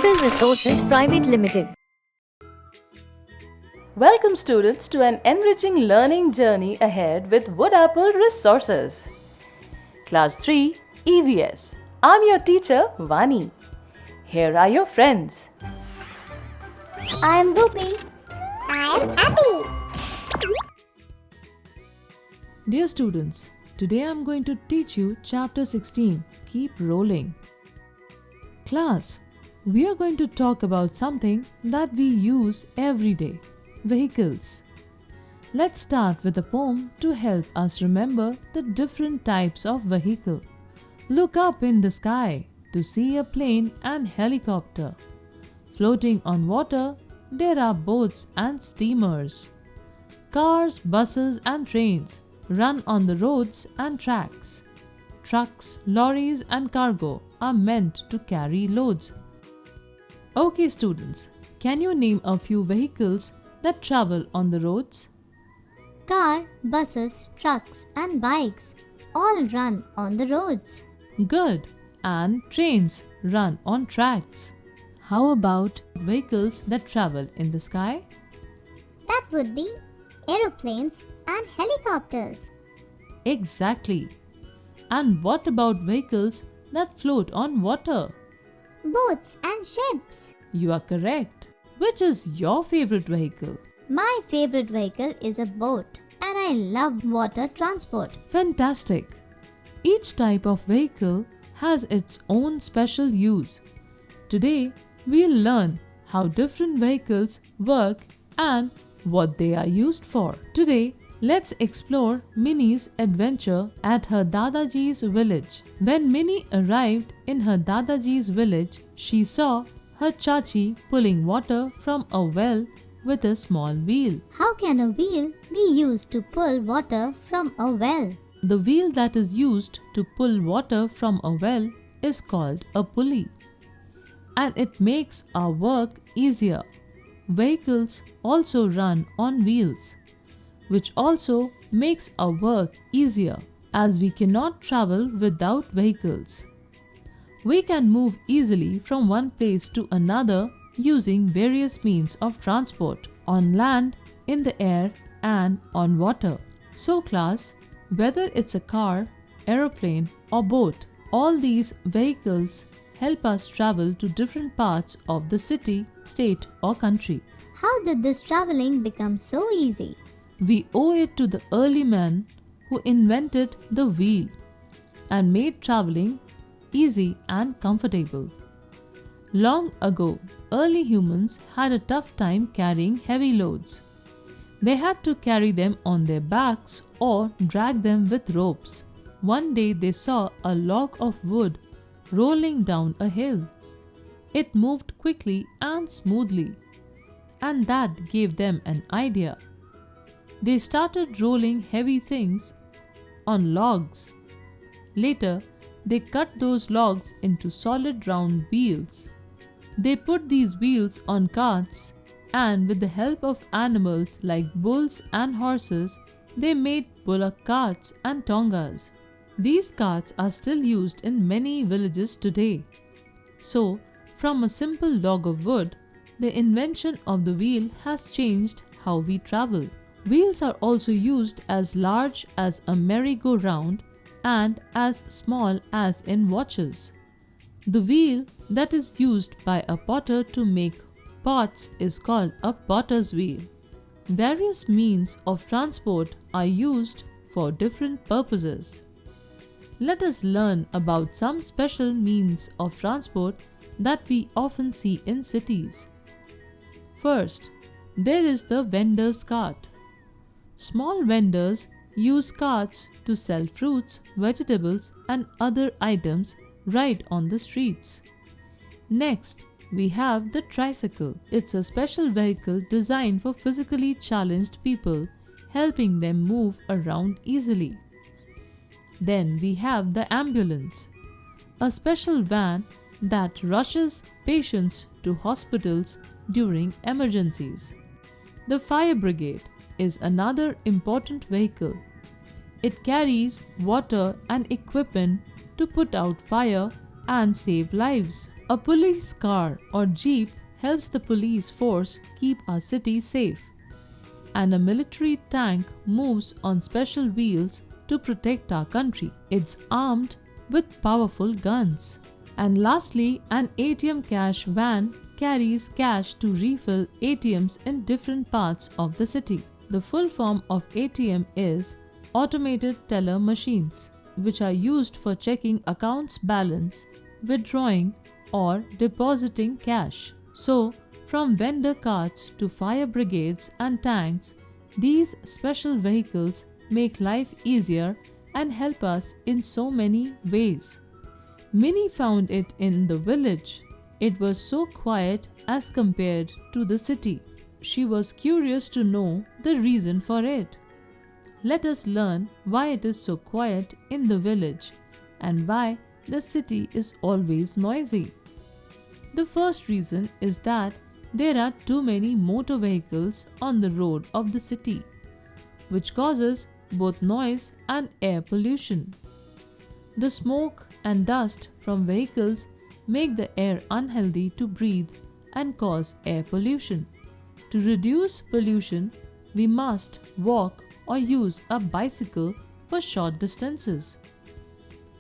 Apple Resources Private Limited. Welcome students to an enriching learning journey ahead with Wood Apple Resources. Class 3 EVS. I'm your teacher Vani. Here are your friends. I am Rupi. I am Abby. Dear students, today I am going to teach you Chapter 16, Keep Rolling. Class, we are going to talk about something that we use every day, vehicles. Let's start with a poem to help us remember the different types of vehicle. Look up in the sky to see a plane and helicopter. Floating on water, there are boats and steamers. Cars, buses and trains run on the roads and tracks. Trucks, lorries and cargo are meant to carry loads. Okay students, can you name a few vehicles that travel on the roads? Car, buses, trucks and bikes all run on the roads. Good. And trains run on tracks. How about vehicles that travel in the sky? That would be aeroplanes and helicopters. Exactly. And what about vehicles that float on water? Boats and ships. You are correct. Which is your favorite vehicle? My favorite vehicle is a boat and I love water transport. Fantastic. Each type of vehicle has its own special use. Today, we'll learn how different vehicles work and what they are used for. Today, let's explore Minnie's adventure at her Dadaji's village. When Minnie arrived in her Dadaji's village, she saw her Chachi pulling water from a well with a small wheel. How can a wheel be used to pull water from a well? The wheel that is used to pull water from a well is called a pulley, and it makes our work easier. Vehicles also run on wheels, which also makes our work easier as we cannot travel without vehicles. We can move easily from one place to another using various means of transport on land, in the air, and on water. So class, whether it's a car, aeroplane, or boat, all these vehicles help us travel to different parts of the city, state, or country. How did this traveling become so easy? We owe it to the early men who invented the wheel and made traveling easy and comfortable. Long ago, early humans had a tough time carrying heavy loads. They had to carry them on their backs or drag them with ropes. One day they saw a log of wood rolling down a hill. It moved quickly and smoothly, and that gave them an idea. They started rolling heavy things on logs. Later, they cut those logs into solid round wheels. They put these wheels on carts, and with the help of animals like bulls and horses, they made bullock carts and tongas. These carts are still used in many villages today. So, from a simple log of wood, the invention of the wheel has changed how we travel. Wheels are also used as large as a merry-go-round and as small as in watches. The wheel that is used by a potter to make pots is called a potter's wheel. Various means of transport are used for different purposes. Let us learn about some special means of transport that we often see in cities. First, there is the vendor's cart. Small vendors use carts to sell fruits, vegetables, and other items right on the streets. Next, we have the tricycle. It's a special vehicle designed for physically challenged people, helping them move around easily. Then we have the ambulance, a special van that rushes patients to hospitals during emergencies. The fire brigade is another important vehicle. It carries water and equipment to put out fire and save lives. A police car or jeep helps the police force keep our city safe, and a military tank moves on special wheels to protect our country. It's armed with powerful guns. And lastly, an ATM cash van carries cash to refill ATMs in different parts of the city. The full form of ATM is automated teller machines, which are used for checking accounts balance, withdrawing, or depositing cash. So, from vendor carts to fire brigades and tanks, these special vehicles make life easier and help us in so many ways. Minnie found it in the village. It was so quiet as compared to the city. She was curious to know the reason for it. Let us learn why it is so quiet in the village and why the city is always noisy. The first reason is that there are too many motor vehicles on the road of the city, which causes both noise and air pollution. The smoke and dust from vehicles make the air unhealthy to breathe and cause air pollution. To reduce pollution, we must walk or use a bicycle for short distances.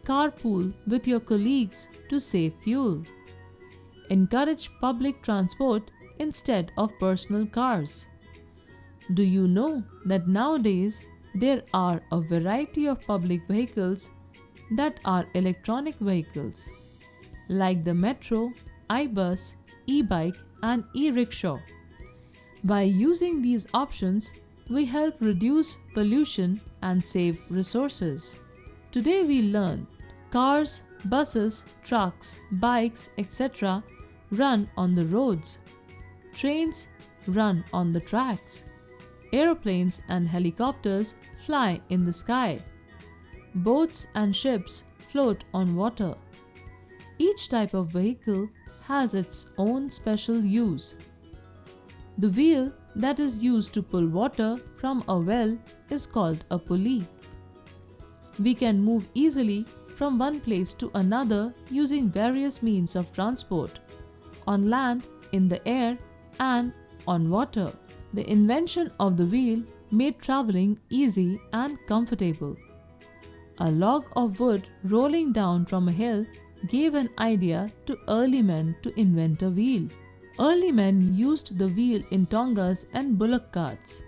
Carpool with your colleagues to save fuel. Encourage public transport instead of personal cars. Do you know that nowadays there are a variety of public vehicles that are electronic vehicles, like the metro, iBus, e-bike and e-rickshaw. By using these options, we help reduce pollution and save resources. Today we learn cars, buses, trucks, bikes, etc. run on the roads. Trains run on the tracks. Aeroplanes and helicopters fly in the sky. Boats and ships float on water. Each type of vehicle has its own special use. The wheel that is used to pull water from a well is called a pulley. We can move easily from one place to another using various means of transport, on land, in the air, and on water. The invention of the wheel made traveling easy and comfortable. A log of wood rolling down from a hill gave an idea to early men to invent a wheel. Early men used the wheel in tongas and bullock carts.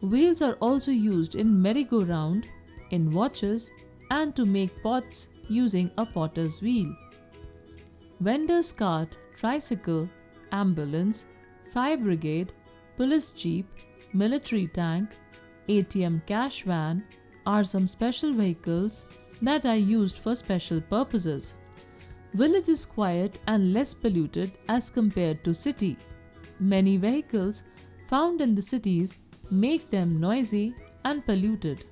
Wheels are also used in merry-go-round, in watches, and to make pots using a potter's wheel. Vendor's cart, tricycle, ambulance, fire brigade, police jeep, military tank, ATM cash van are some special vehicles that are used for special purposes. Village is quiet and less polluted as compared to city. Many vehicles found in the cities make them noisy and polluted.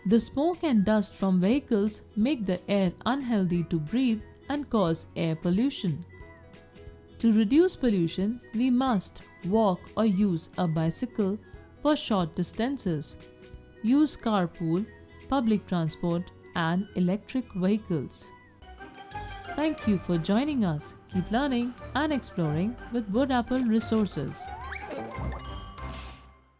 The smoke and dust from vehicles make the air unhealthy to breathe and cause air pollution. To reduce pollution, we must walk or use a bicycle for short distances, use carpool, public transport, and electric vehicles. Thank you for joining us. Keep learning and exploring with Wood Apple Resources.